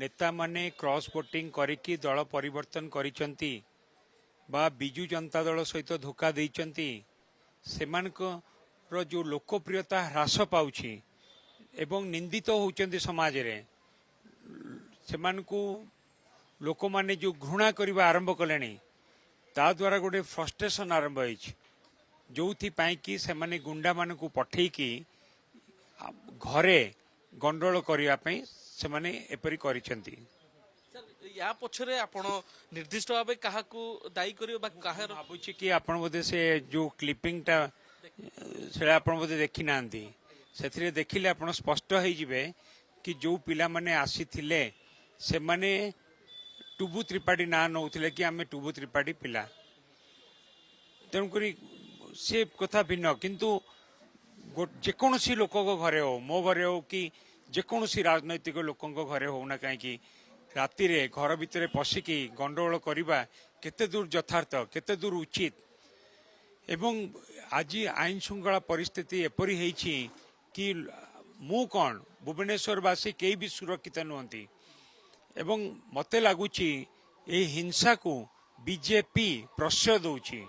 नेता माने cross voting करिकी दल परिवर्तन करिसंती बा बिजु जनता दल सहित धोखा देइचंती सेमानकर जो लोकप्रियता ह्रास पाउछि एवं निंदित होउचंती समाज रे सेमानकु लोक माने जो घृणा करबा आरंभ कलेनी ता द्वारा गोटे फ्रस्ट्रेशन आरंभ होइछि जोथि पाई कि सेमाने गुंडा मानकु पठेई कि घरे गंडोल करिया पई सेमाने एपरि करिसंती। या पछरे आपण निर्दिष्ट भाव क्या दायी कर भावुची कि आपण बोधे से जो क्लिपिंग टा से आपण बोधे देखी नांती से देखिले आपण स्पष्ट हो जिवे कि जो पिला माने आसी थिले से माने टुबु त्रिपाठी ना नौथिले कि आमे टुबु त्रिपाठी पिला तेणुकरी से कथा भिन्न किंतु जेकोसी लोक घरे हो मो घरे हो कि जेकोसी राजनैतिक लोकों घरे हो ना कहीं राति रे घर भितर पशिकी गंडगोल करवा केते दूर यथार्थ केते दूर उचित एवं आज आईन श्रृंखला परिस्थिति एपरी होइछि कि मु कौन भुवनेश्वरवासी कई भी सुरक्षित नुहंती एवं मते लगुच हिंसा को बीजेपी प्रश्रय दौची।